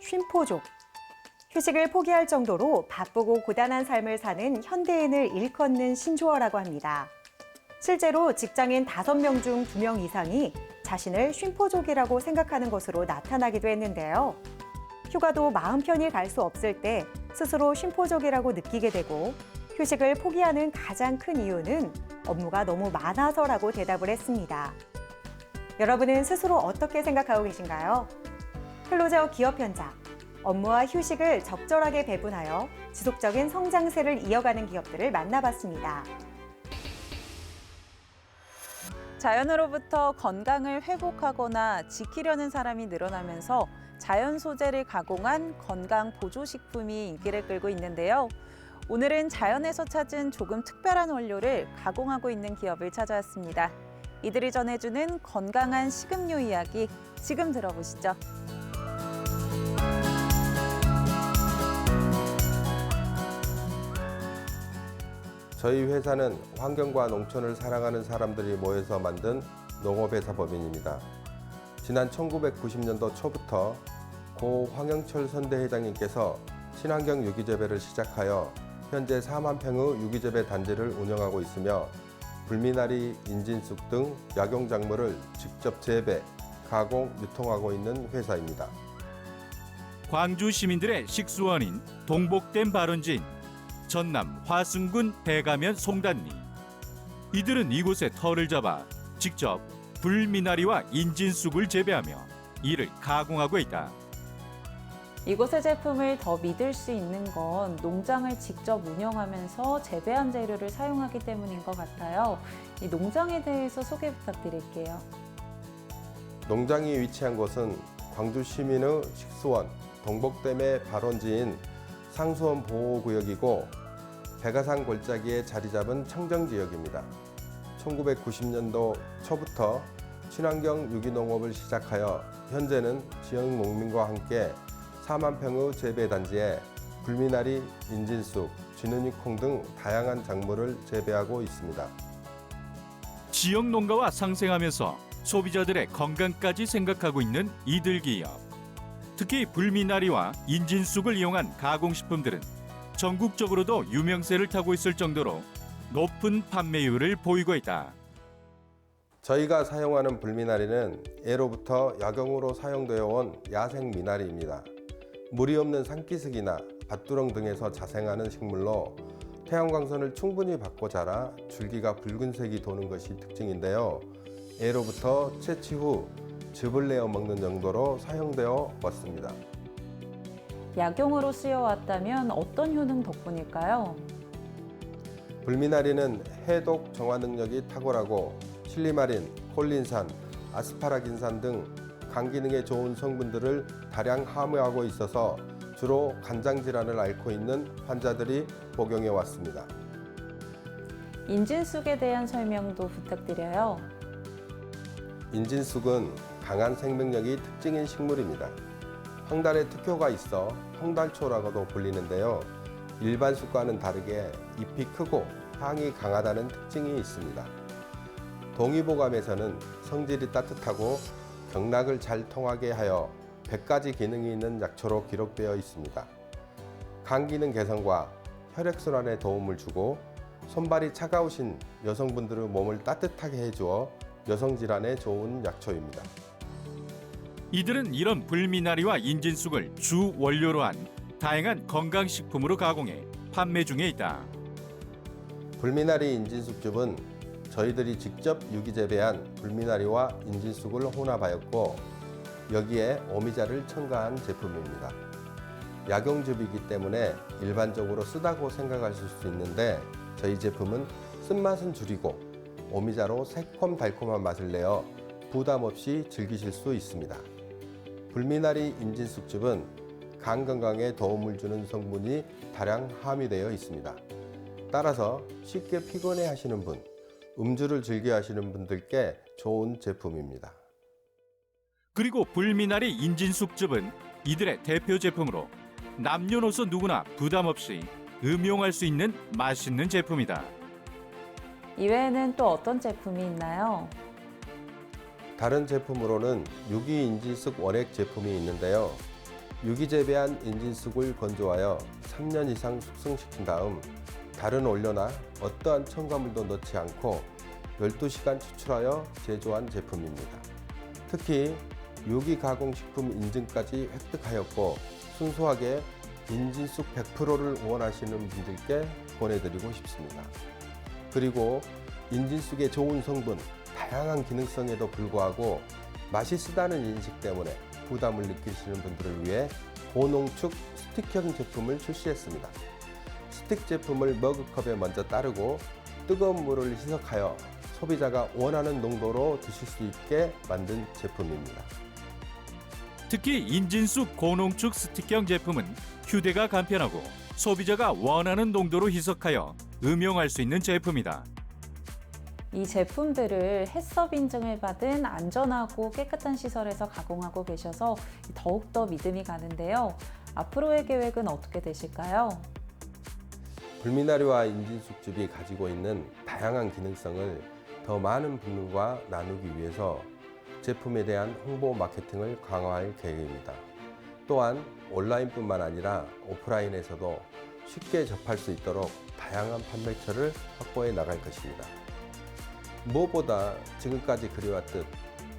쉼포족. 휴식을 포기할 정도로 바쁘고 고단한 삶을 사는 현대인을 일컫는 신조어라고 합니다. 실제로 직장인 5명 중 2명 이상이 자신을 쉼포족이라고 생각하는 것으로 나타나기도 했는데요. 휴가도 마음 편히 갈 수 없을 때 스스로 쉼포족이라고 느끼게 되고 휴식을 포기하는 가장 큰 이유는 업무가 너무 많아서라고 대답을 했습니다. 여러분은 스스로 어떻게 생각하고 계신가요? 클로저 기업 현장, 업무와 휴식을 적절하게 배분하여 지속적인 성장세를 이어가는 기업들을 만나봤습니다. 자연으로부터 건강을 회복하거나 지키려는 사람이 늘어나면서 자연 소재를 가공한 건강 보조식품이 인기를 끌고 있는데요. 오늘은 자연에서 찾은 조금 특별한 원료를 가공하고 있는 기업을 찾아왔습니다. 이들이 전해주는 건강한 식음료 이야기 지금 들어보시죠. 저희 회사는 환경과 농촌을 사랑하는 사람들이 모여서 만든 농업회사법인입니다. 지난 1990년도 초부터 고 황영철 선대회장님께서 친환경 유기재배를 시작하여 현재 4만 평의 유기재배 단지를 운영하고 있으며 불미나리, 인진쑥 등 약용작물을 직접 재배, 가공, 유통하고 있는 회사입니다. 광주 시민들의 식수원인 동복댐 발원지인 전남 화순군 대가면 송단리. 이들은 이곳에 터를 잡아 직접 불미나리와 인진쑥을 재배하며 이를 가공하고 있다. 이곳의 제품을 더 믿을 수 있는 건 농장을 직접 운영하면서 재배한 재료를 사용하기 때문인 것 같아요. 이 농장에 대해서 소개 부탁드릴게요. 농장이 위치한 곳은 광주 시민의 식수원 동복댐의 발원지인 상수원 보호구역이고 백아산 골짜기에 자리 잡은 청정지역입니다. 1990년도 초부터 친환경 유기농업을 시작하여 현재는 지역 농민과 함께 4만 평의 재배단지에 불미나리, 인진쑥, 쥐느니콩 등 다양한 작물을 재배하고 있습니다. 지역 농가와 상생하면서 소비자들의 건강까지 생각하고 있는 이들 기업. 특히 불미나리와 인진쑥을 이용한 가공식품들은 전국적으로도 유명세를 타고 있을 정도로 높은 판매율을 보이고 있다. 저희가 사용하는 불미나리는 예로부터 약용으로 사용되어 온 야생 미나리입니다. 물이 없는 산기슭이나 밭두렁 등에서 자생하는 식물로 태양광선을 충분히 받고 자라 줄기가 붉은색이 도는 것이 특징인데요. 예로부터 채취 후 즙을 내어 먹는 용도로 사용되어 왔습니다. 약용으로 쓰여왔다면 어떤 효능 덕분일까요? 불미나리는 해독 정화 능력이 탁월하고 실리마린, 콜린산, 아스파라긴산 등 간 기능에 좋은 성분들을 다량 함유하고 있어서 주로 간장 질환을 앓고 있는 환자들이 복용해 왔습니다. 인진쑥에 대한 설명도 부탁드려요. 인진쑥은 강한 생명력이 특징인 식물입니다. 황달에 특효가 있어 황달초라고도 불리는데요. 일반 쑥과는 다르게 잎이 크고 향이 강하다는 특징이 있습니다. 동의보감에서는 성질이 따뜻하고 경락을 잘 통하게 하여 100가지 기능이 있는 약초로 기록되어 있습니다. 간 기능 개선과 혈액순환에 도움을 주고 손발이 차가우신 여성분들의 몸을 따뜻하게 해주어 여성질환에 좋은 약초입니다. 이들은 이런 불미나리와 인진쑥을 주 원료로 한 다양한 건강식품으로 가공해 판매 중에 있다. 불미나리 인진쑥즙은 저희들이 직접 유기재배한 불미나리와 인진쑥을 혼합하였고 여기에 오미자를 첨가한 제품입니다. 약용즙이기 때문에 일반적으로 쓰다고 생각하실 수 있는데 저희 제품은 쓴맛은 줄이고 오미자로 새콤달콤한 맛을 내어 부담 없이 즐기실 수 있습니다. 불미나리 인진쑥즙은 간 건강에 도움을 주는 성분이 다량 함유되어 있습니다. 따라서 쉽게 피곤해 하시는 분, 음주를 즐겨 하시는 분들께 좋은 제품입니다. 그리고 불미나리 인진쑥즙은 이들의 대표 제품으로 남녀노소 누구나 부담 없이 음용할 수 있는 맛있는 제품이다. 이외에는 또 어떤 제품이 있나요? 다른 제품으로는 유기 인진쑥 원액 제품이 있는데요. 유기재배한 인진쑥을 건조하여 3년 이상 숙성시킨 다음 다른 원료나 어떠한 첨가물도 넣지 않고 12시간 추출하여 제조한 제품입니다. 특히 유기가공식품 인증까지 획득하였고 순수하게 인진쑥 100%를 원하시는 분들께 보내드리고 싶습니다. 그리고 인진쑥의 좋은 성분, 다양한 기능성에도 불구하고 맛있다는 인식 때문에 부담을 느끼시는 분들을 위해 고농축 스틱형 제품을 출시했습니다. 스틱 제품을 머그컵에 먼저 따르고 뜨거운 물을 희석하여 소비자가 원하는 농도로 드실 수 있게 만든 제품입니다. 특히 인진쑥 고농축 스틱형 제품은 휴대가 간편하고 소비자가 원하는 농도로 희석하여 음용할 수 있는 제품이다. 이 제품들을 해썹 인증을 받은 안전하고 깨끗한 시설에서 가공하고 계셔서 더욱더 믿음이 가는데요. 앞으로의 계획은 어떻게 되실까요? 불미나리와 인진쑥즙이 가지고 있는 다양한 기능성을 더 많은 분들과 나누기 위해서 제품에 대한 홍보 마케팅을 강화할 계획입니다. 또한 온라인뿐만 아니라 오프라인에서도 쉽게 접할 수 있도록 다양한 판매처를 확보해 나갈 것입니다. 무엇보다 지금까지 그래왔듯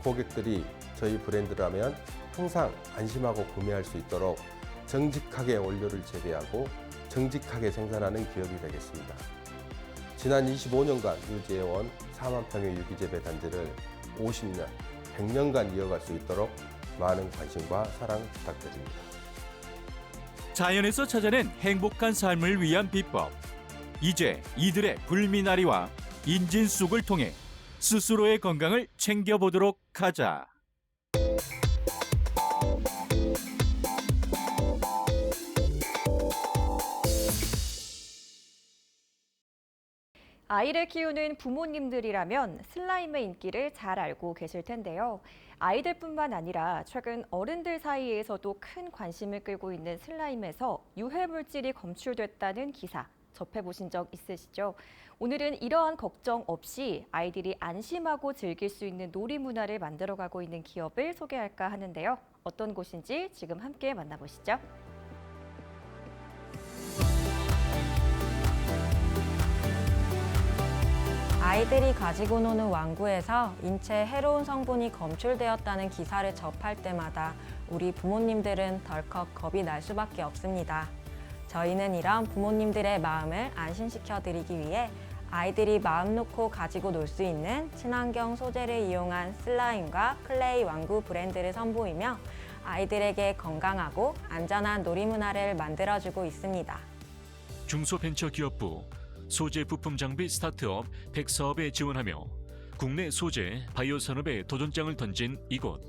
고객들이 저희 브랜드라면 항상 안심하고 구매할 수 있도록 정직하게 원료를 재배하고 정직하게 생산하는 기업이 되겠습니다. 지난 25년간 유지해온 4만 평의 유기재배 단지를 50년, 100년간 이어갈 수 있도록 많은 관심과 사랑 부탁드립니다. 자연에서 찾아낸 행복한 삶을 위한 비법. 이제 이들의 불미나리와 인진쑥을 통해 스스로의 건강을 챙겨보도록 하자. 아이를 키우는 부모님들이라면 슬라임의 인기를 잘 알고 계실 텐데요. 아이들뿐만 아니라 최근 어른들 사이에서도 큰 관심을 끌고 있는 슬라임에서 유해물질이 검출됐다는 기사 접해보신 적 있으시죠? 오늘은 이러한 걱정 없이 아이들이 안심하고 즐길 수 있는 놀이 문화를 만들어가고 있는 기업을 소개할까 하는데요. 어떤 곳인지 지금 함께 만나보시죠. 아이들이 가지고 노는 왕구에서 인체에 해로운 성분이 검출되었다는 기사를 접할 때마다 우리 부모님들은 덜컥 겁이 날 수밖에 없습니다. 저희는 이런 부모님들의 마음을 안심시켜 드리기 위해 아이들이 마음 놓고 가지고 놀 수 있는 친환경 소재를 이용한 슬라임과 클레이 왕구 브랜드를 선보이며 아이들에게 건강하고 안전한 놀이 문화를 만들어주고 있습니다. 중소벤처기업부 소재 부품 장비 스타트업 100사업에 지원하며 국내 소재 바이오 산업에 도전장을 던진 이곳.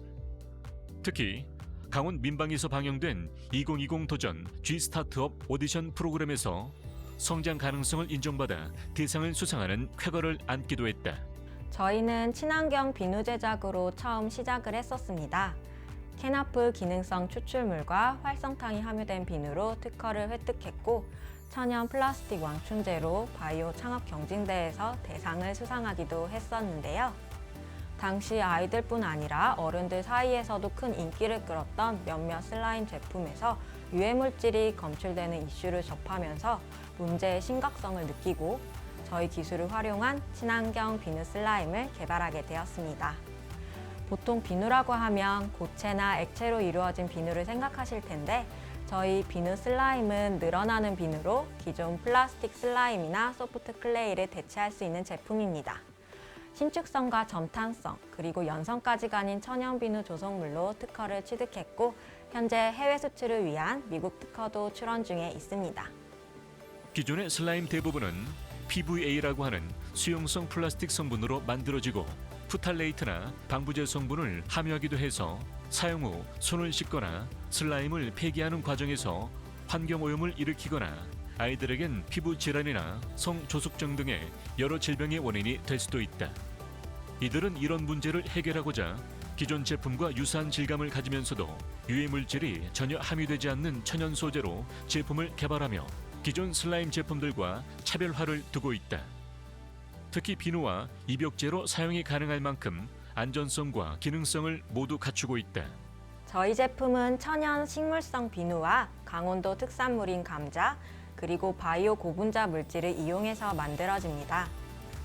특히 강원 민방에서 방영된 2020 도전 G 스타트업 오디션 프로그램에서 성장 가능성을 인정받아 대상을 수상하는 쾌거를 안기도 했다. 저희는 친환경 비누 제작으로 처음 시작을 했었습니다. 캐나프 기능성 추출물과 활성탄이 함유된 비누로 특허를 획득했고 천연 플라스틱 왕충제로 바이오 창업 경진대회에서 대상을 수상하기도 했었는데요. 당시 아이들뿐 아니라 어른들 사이에서도 큰 인기를 끌었던 몇몇 슬라임 제품에서 유해물질이 검출되는 이슈를 접하면서 문제의 심각성을 느끼고 저희 기술을 활용한 친환경 비누 슬라임을 개발하게 되었습니다. 보통 비누라고 하면 고체나 액체로 이루어진 비누를 생각하실 텐데 저희 비누 슬라임은 늘어나는 비누로 기존 플라스틱 슬라임이나 소프트 클레이를 대체할 수 있는 제품입니다. 신축성과 점탄성, 그리고 연성까지 가진 천연 비누 조성물로 특허를 취득했고 현재 해외 수출을 위한 미국 특허도 출원 중에 있습니다. 기존의 슬라임 대부분은 PVA라고 하는 수용성 플라스틱 성분으로 만들어지고 푸탈레이트나 방부제 성분을 함유하기도 해서 사용 후 손을 씻거나 슬라임을 폐기하는 과정에서 환경오염을 일으키거나 아이들에겐 피부 질환이나 성조숙증 등의 여러 질병의 원인이 될 수도 있다. 이들은 이런 문제를 해결하고자 기존 제품과 유사한 질감을 가지면서도 유해물질이 전혀 함유되지 않는 천연 소재로 제품을 개발하며 기존 슬라임 제품들과 차별화를 두고 있다. 특히 비누와 입욕제로 사용이 가능할 만큼 안전성과 기능성을 모두 갖추고 있다. 저희 제품은 천연 식물성 비누와 강원도 특산물인 감자, 그리고 바이오 고분자 물질을 이용해서 만들어집니다.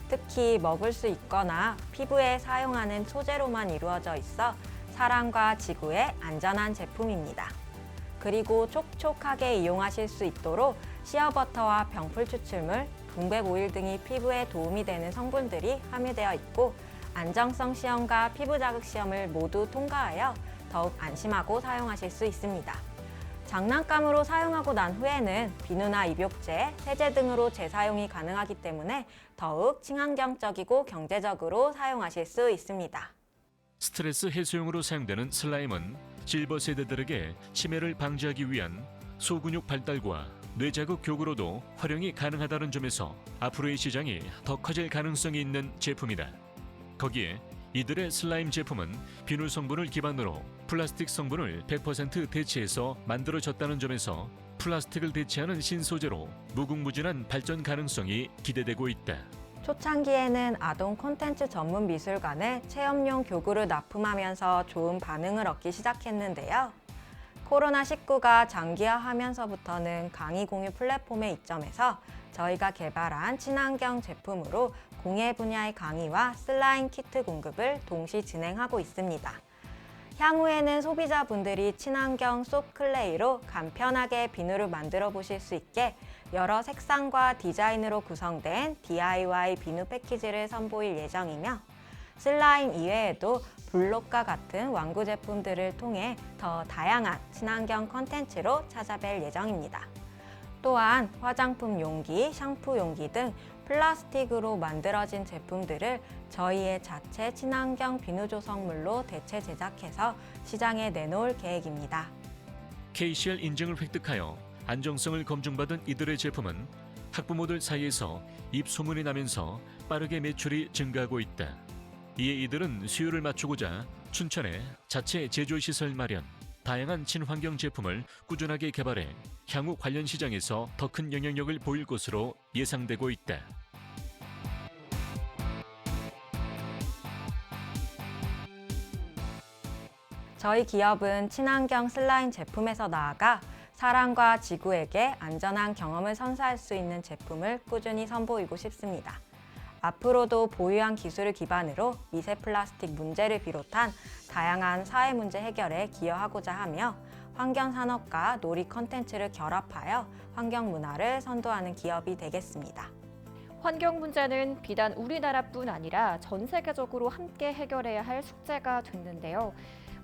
특히 먹을 수 있거나 피부에 사용하는 소재로만 이루어져 있어 사람과 지구에 안전한 제품입니다. 그리고 촉촉하게 이용하실 수 있도록 시어버터와 병풀 추출물, 동백 오일 등이 피부에 도움이 되는 성분들이 함유되어 있고 안정성 시험과 피부 자극 시험을 모두 통과하여 더욱 안심하고 사용하실 수 있습니다. 장난감으로 사용하고 난 후에는 비누나 입욕제, 세제 등으로 재사용이 가능하기 때문에 더욱 친환경적이고 경제적으로 사용하실 수 있습니다. 스트레스 해소용으로 사용되는 슬라임은 실버 세대들에게 치매를 방지하기 위한 소근육 발달과 뇌자극 교구로도 활용이 가능하다는 점에서 앞으로의 시장이 더 커질 가능성이 있는 제품이다. 거기에 이들의 슬라임 제품은 비누 성분을 기반으로 플라스틱 성분을 100% 대체해서 만들어졌다는 점에서 플라스틱을 대체하는 신소재로 무궁무진한 발전 가능성이 기대되고 있다. 초창기에는 아동 콘텐츠 전문 미술관에 체험용 교구를 납품하면서 좋은 반응을 얻기 시작했는데요. 코로나19가 장기화하면서부터는 강의 공유 플랫폼에 입점해서 저희가 개발한 친환경 제품으로 공예 분야의 강의와 슬라임 키트 공급을 동시 진행하고 있습니다. 향후에는 소비자분들이 친환경 소프트클레이로 간편하게 비누를 만들어 보실 수 있게 여러 색상과 디자인으로 구성된 DIY 비누 패키지를 선보일 예정이며 슬라임 이외에도 블록과 같은 완구 제품들을 통해 더 다양한 친환경 콘텐츠로 찾아뵐 예정입니다. 또한 화장품 용기, 샴푸 용기 등 플라스틱으로 만들어진 제품들을 저희의 자체 친환경 비누 조성물로 대체 제작해서 시장에 내놓을 계획입니다. KCL 인증을 획득하여 안정성을 검증받은 이들의 제품은 학부모들 사이에서 입소문이 나면서 빠르게 매출이 증가하고 있다. 이에 이들은 수요를 맞추고자 춘천에 자체 제조시설 마련, 다양한 친환경 제품을 꾸준하게 개발해 향후 관련 시장에서 더 큰 영향력을 보일 것으로 예상되고 있다. 저희 기업은 친환경 슬라임 제품에서 나아가 사람과 지구에게 안전한 경험을 선사할 수 있는 제품을 꾸준히 선보이고 싶습니다. 앞으로도 보유한 기술을 기반으로 미세 플라스틱 문제를 비롯한 다양한 사회 문제 해결에 기여하고자 하며 환경 산업과 놀이 콘텐츠를 결합하여 환경 문화를 선도하는 기업이 되겠습니다. 환경 문제는 비단 우리나라뿐 아니라 전 세계적으로 함께 해결해야 할 숙제가 됐는데요.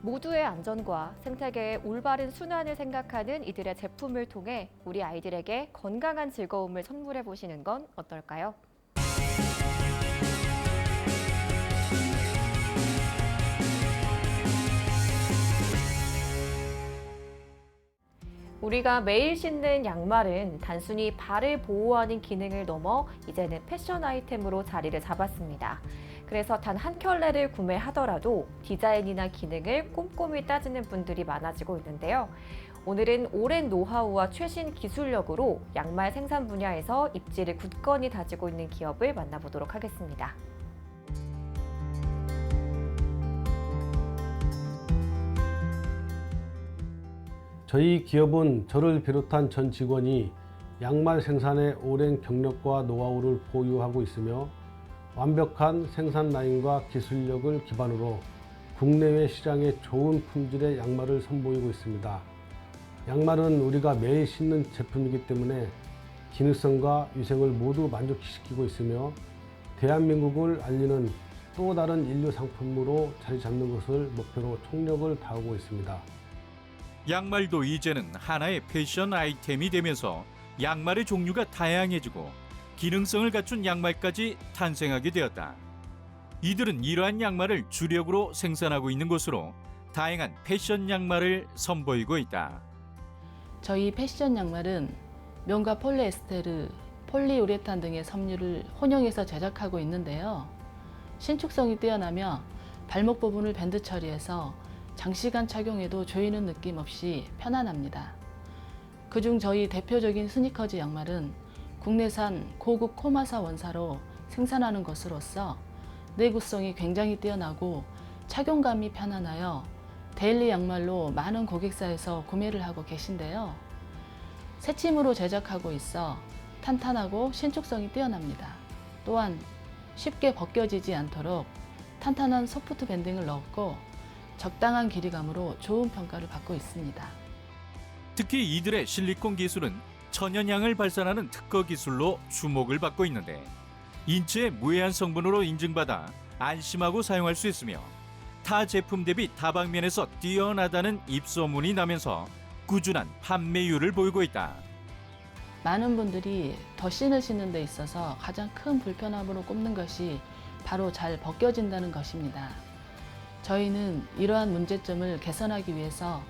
모두의 안전과 생태계의 올바른 순환을 생각하는 이들의 제품을 통해 우리 아이들에게 건강한 즐거움을 선물해 보시는 건 어떨까요? 우리가 매일 신는 양말은 단순히 발을 보호하는 기능을 넘어 이제는 패션 아이템으로 자리를 잡았습니다. 그래서 단 한 켤레를 구매하더라도 디자인이나 기능을 꼼꼼히 따지는 분들이 많아지고 있는데요. 오늘은 오랜 노하우와 최신 기술력으로 양말 생산 분야에서 입지를 굳건히 다지고 있는 기업을 만나보도록 하겠습니다. 저희 기업은 저를 비롯한 전 직원이 양말 생산에 오랜 경력과 노하우를 보유하고 있으며 완벽한 생산 라인과 기술력을 기반으로 국내외 시장에 좋은 품질의 양말을 선보이고 있습니다. 양말은 우리가 매일 신는 제품이기 때문에 기능성과 위생을 모두 만족시키고 있으며 대한민국을 알리는 또 다른 인류 상품으로 자리 잡는 것을 목표로 총력을 다하고 있습니다. 양말도 이제는 하나의 패션 아이템이 되면서 양말의 종류가 다양해지고 기능성을 갖춘 양말까지 탄생하게 되었다. 이들은 이러한 양말을 주력으로 생산하고 있는 곳으로 다양한 패션 양말을 선보이고 있다. 저희 패션 양말은 면과 폴리에스테르, 폴리우레탄 등의 섬유를 혼용해서 제작하고 있는데요. 신축성이 뛰어나며 발목 부분을 밴드 처리해서 장시간 착용해도 조이는 느낌 없이 편안합니다. 그중 저희 대표적인 스니커즈 양말은 국내산 고급 코마사 원사로 생산하는 것으로서 내구성이 굉장히 뛰어나고 착용감이 편안하여 데일리 양말로 많은 고객사에서 구매를 하고 계신데요. 새침으로 제작하고 있어 탄탄하고 신축성이 뛰어납니다. 또한 쉽게 벗겨지지 않도록 탄탄한 소프트 밴딩을 넣었고 적당한 길이감으로 좋은 평가를 받고 있습니다. 특히 이들의 실리콘 기술은 천연향을 발산하는 특허 기술로 주목을 받고 있는데 인체의 무해한 성분으로 인증받아 안심하고 사용할 수 있으며 타 제품 대비 다방면에서 뛰어나다는 입소문이 나면서 꾸준한 판매율을 보이고 있다. 많은 분들이 덧신을 신는 데 있어서 가장 큰 불편함으로 꼽는 것이 바로 잘 벗겨진다는 것입니다. 저희는 이러한 문제점을 개선하기 위해서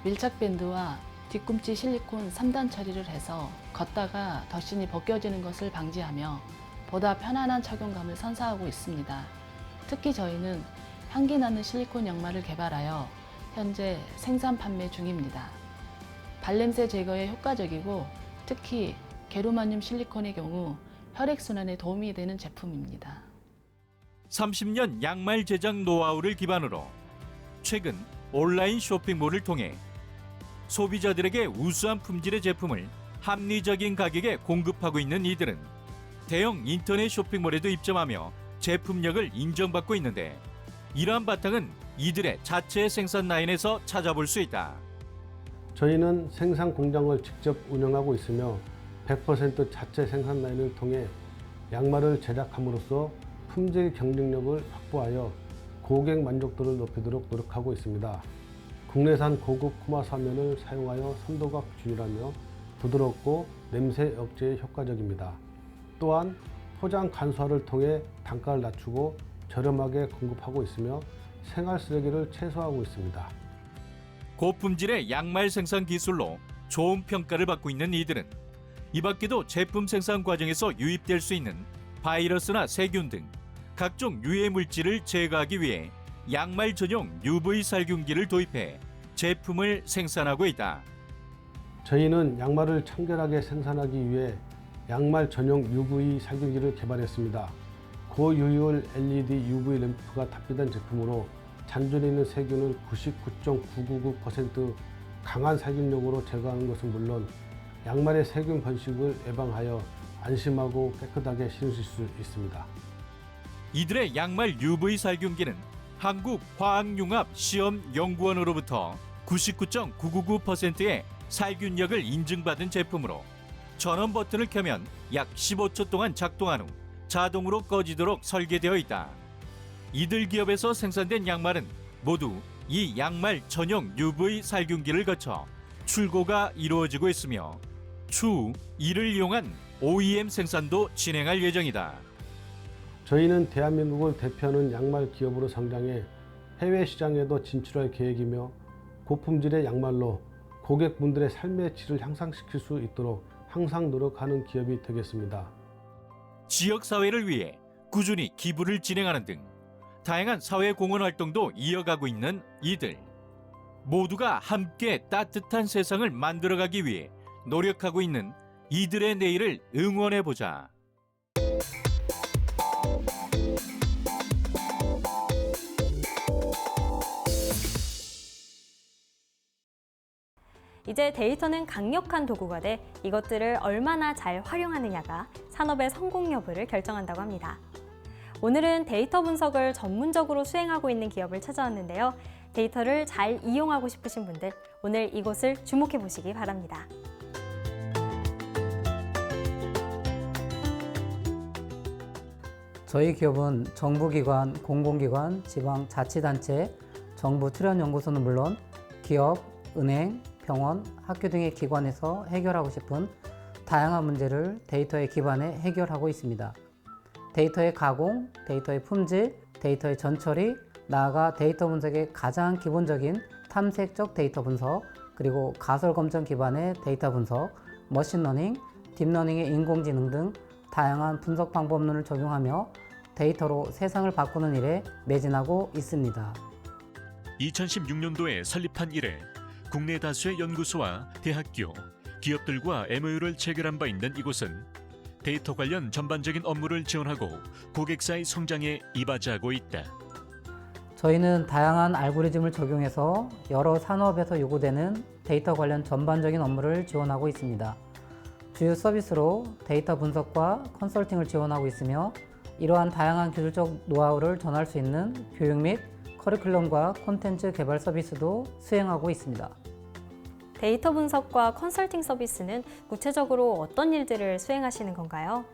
밀착밴드와 뒤꿈치 실리콘 3단 처리를 해서 걷다가 덧신이 벗겨지는 것을 방지하며 보다 편안한 착용감을 선사하고 있습니다. 특히 저희는 향기 나는 실리콘 양말을 개발하여 현재 생산 판매 중입니다. 발냄새 제거에 효과적이고 특히 게르마늄 실리콘의 경우 혈액순환에 도움이 되는 제품입니다. 30년 양말 제작 노하우를 기반으로 최근 온라인 쇼핑몰을 통해 소비자들에게 우수한 품질의 제품을 합리적인 가격에 공급하고 있는 이들은 대형 인터넷 쇼핑몰에도 입점하며 제품력을 인정받고 있는데 이러한 바탕은 이들의 자체 생산 라인에서 찾아볼 수 있다. 저희는 생산 공장을 직접 운영하고 있으며 100% 자체 생산 라인을 통해 양말을 제작함으로써 품질 경쟁력을 확보하여 고객 만족도를 높이도록 노력하고 있습니다. 국내산 고급 코마사면을 사용하여 선도가 균일하며 부드럽고 냄새 억제에 효과적입니다. 또한 포장 간소화를 통해 단가를 낮추고 저렴하게 공급하고 있으며 생활 쓰레기를 최소화하고 있습니다. 고품질의 양말 생산 기술로 좋은 평가를 받고 있는 이들은 이 밖에도 제품 생산 과정에서 유입될 수 있는 바이러스나 세균 등 각종 유해 물질을 제거하기 위해 양말 전용 UV 살균기를 도입해 제품을 생산하고 있다. 저희는 양말을 청결하게 생산하기 위해 양말 전용 UV 살균기를 개발했습니다. 고효율 LED UV 램프가 탑재된 제품으로 잔존에 있는 세균을 99.999% 강한 살균력으로 제거하는 것은 물론 양말의 세균 번식을 예방하여 안심하고 깨끗하게 신으실 수 있습니다. 이들의 양말 UV 살균기는 한국화학융합시험연구원으로부터 99.999%의 살균력을 인증받은 제품으로 전원 버튼을 켜면 약 15초 동안 작동한 후 자동으로 꺼지도록 설계되어 있다. 이들 기업에서 생산된 양말은 모두 이 양말 전용 UV 살균기를 거쳐 출고가 이루어지고 있으며 추후 이를 이용한 OEM 생산도 진행할 예정이다. 저희는 대한민국을 대표하는 양말 기업으로 성장해 해외 시장에도 진출할 계획이며 고품질의 양말로 고객분들의 삶의 질을 향상시킬 수 있도록 항상 노력하는 기업이 되겠습니다. 지역사회를 위해 꾸준히 기부를 진행하는 등 다양한 사회 공헌 활동도 이어가고 있는 이들. 모두가 함께 따뜻한 세상을 만들어가기 위해 노력하고 있는 이들의 내일을 응원해보자. 이제 데이터는 강력한 도구가 돼 이것들을 얼마나 잘 활용하느냐가 산업의 성공 여부를 결정한다고 합니다. 오늘은 데이터 분석을 전문적으로 수행하고 있는 기업을 찾아왔는데요. 데이터를 잘 이용하고 싶으신 분들, 오늘 이곳을 주목해 보시기 바랍니다. 저희 기업은 정부기관, 공공기관, 지방자치단체, 정부 출연연구소는 물론 기업, 은행, 병원, 학교 등의 기관에서 해결하고 싶은 다양한 문제를 데이터에 기반해 해결하고 있습니다. 데이터의 가공, 데이터의 품질, 데이터의 전처리, 나아가 데이터 분석의 가장 기본적인 탐색적 데이터 분석, 그리고 가설 검증 기반의 데이터 분석, 머신러닝, 딥러닝의 인공지능 등 다양한 분석 방법론을 적용하며 데이터로 세상을 바꾸는 일에 매진하고 있습니다. 2016년도에 설립한 이래 국내 다수의 연구소와 대학교, 기업들과 MOU를 체결한 바 있는 이곳은 데이터 관련 전반적인 업무를 지원하고 고객사의 성장에 이바지하고 있다. 저희는 다양한 알고리즘을 적용해서 여러 산업에서 요구되는 데이터 관련 전반적인 업무를 지원하고 있습니다. 주요 서비스로 데이터 분석과 컨설팅을 지원하고 있으며 이러한 다양한 기술적 노하우를 전할 수 있는 교육 및 커리큘럼과 콘텐츠 개발 서비스도 수행하고 있습니다. 데이터 분석과 컨설팅 서비스는 구체적으로 어떤 일들을 수행하시는 건가요?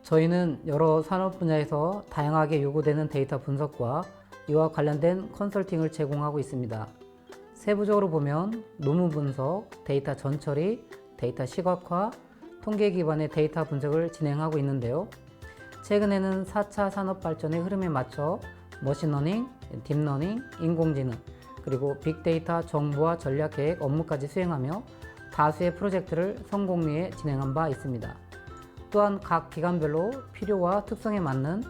저희는 여러 산업 분야에서 다양하게 요구되는 데이터 분석과 이와 관련된 컨설팅을 제공하고 있습니다. 세부적으로 보면 논문 분석, 데이터 전처리, 데이터 시각화, 통계 기반의 데이터 분석을 진행하고 있는데요. 최근에는 4차 산업 발전의 흐름에 맞춰 머신러닝, 딥러닝, 인공지능, 그리고 빅데이터 정보화 전략 계획 업무까지 수행하며 다수의 프로젝트를 성공리에 진행한 바 있습니다. 또한 각 기관별로 필요와 특성에 맞는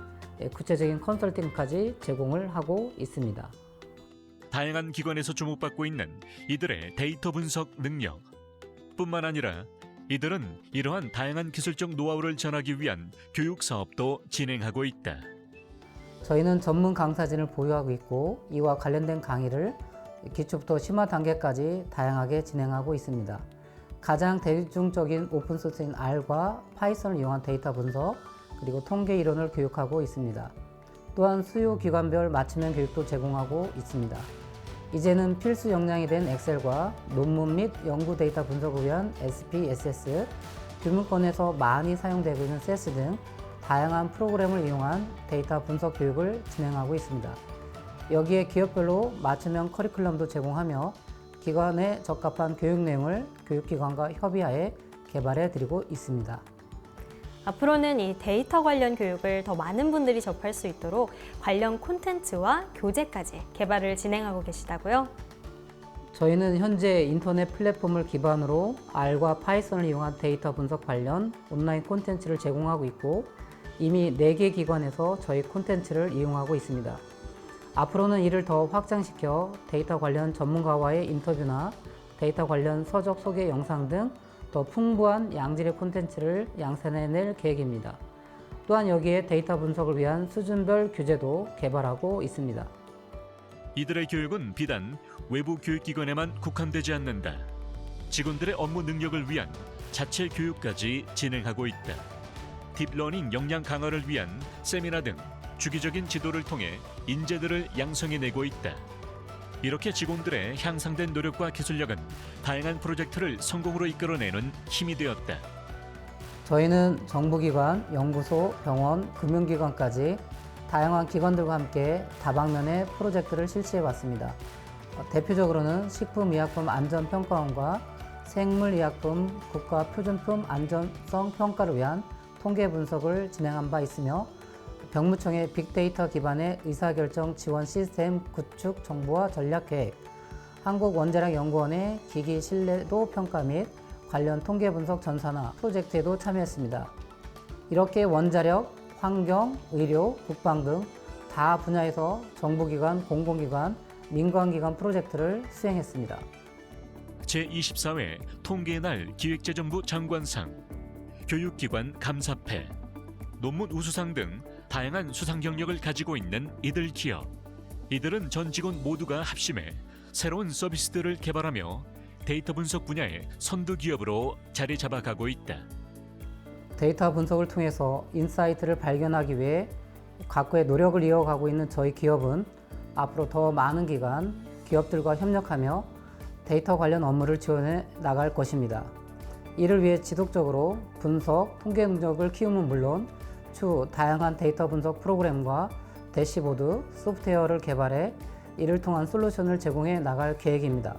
구체적인 컨설팅까지 제공을 하고 있습니다. 다양한 기관에서 주목받고 있는 이들의 데이터 분석 능력. 뿐만 아니라 이들은 이러한 다양한 기술적 노하우를 전하기 위한 교육 사업도 진행하고 있다. 저희는 전문 강사진을 보유하고 있고 이와 관련된 강의를 기초부터 심화 단계까지 다양하게 진행하고 있습니다. 가장 대중적인 오픈소스인 R과 파이썬을 이용한 데이터 분석, 그리고 통계 이론을 교육하고 있습니다. 또한 수요 기관별 맞춤형 교육도 제공하고 있습니다. 이제는 필수 역량이 된 엑셀과 논문 및 연구 데이터 분석을 위한 SPSS, 교문권에서 많이 사용되고 있는 CS 등 다양한 프로그램을 이용한 데이터 분석 교육을 진행하고 있습니다. 여기에 기업별로 맞춤형 커리큘럼도 제공하며 기관에 적합한 교육 내용을 교육기관과 협의하에 개발해 드리고 있습니다. 앞으로는 이 데이터 관련 교육을 더 많은 분들이 접할 수 있도록 관련 콘텐츠와 교재까지 개발을 진행하고 계시다고요? 저희는 현재 인터넷 플랫폼을 기반으로 R과 파이썬을 이용한 데이터 분석 관련 온라인 콘텐츠를 제공하고 있고 이미 4개 기관에서 저희 콘텐츠를 이용하고 있습니다. 앞으로는 이를 더 확장시켜 데이터 관련 전문가와의 인터뷰나 데이터 관련 서적 소개 영상 등 더 풍부한 양질의 콘텐츠를 양산해낼 계획입니다. 또한 여기에 데이터 분석을 위한 수준별 교재도 개발하고 있습니다. 이들의 교육은 비단 외부 교육기관에만 국한되지 않는다. 직원들의 업무 능력을 위한 자체 교육까지 진행하고 있다. 딥러닝 역량 강화를 위한 세미나 등 주기적인 지도를 통해 인재들을 양성해내고 있다. 이렇게 직원들의 향상된 노력과 기술력은 다양한 프로젝트를 성공으로 이끌어내는 힘이 되었다. 저희는 정부기관, 연구소, 병원, 금융기관까지 다양한 기관들과 함께 다방면의 프로젝트를 실시해왔습니다. 대표적으로는 식품의약품 안전평가원과 생물의약품 국가표준품 안전성 평가를 위한 통계 분석을 진행한 바 있으며 병무청의 빅데이터 기반의 의사결정 지원 시스템 구축 정보화 전략 계획, 한국원자력연구원의 기기 신뢰도 평가 및 관련 통계 분석 전산화 프로젝트에도 참여했습니다. 이렇게 원자력, 환경, 의료, 국방 등 다 분야에서 정부기관, 공공기관, 민간기관 프로젝트를 수행했습니다. 제24회 통계의 날 기획재정부 장관상, 교육기관 감사패, 논문 우수상 등 다양한 수상 경력을 가지고 있는 이들 기업. 이들은 전 직원 모두가 합심해 새로운 서비스들을 개발하며 데이터 분석 분야의 선두 기업으로 자리 잡아가고 있다. 데이터 분석을 통해서 인사이트를 발견하기 위해 각고의 노력을 이어가고 있는 저희 기업은 앞으로 더 많은 기관, 기업들과 협력하며 데이터 관련 업무를 지원해 나갈 것입니다. 이를 위해 지속적으로 분석, 통계 능력을 키우면 물론 추후 다양한 데이터 분석 프로그램과 대시보드, 소프트웨어를 개발해 이를 통한 솔루션을 제공해 나갈 계획입니다.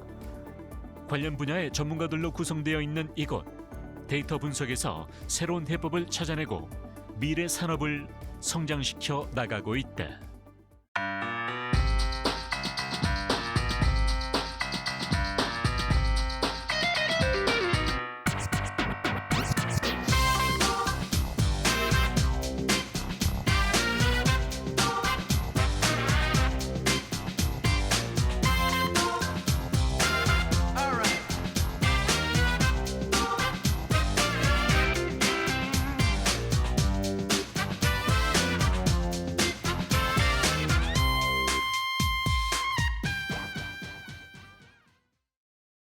관련 분야의 전문가들로 구성되어 있는 이곳. 데이터 분석에서 새로운 해법을 찾아내고 미래 산업을 성장시켜 나가고 있다.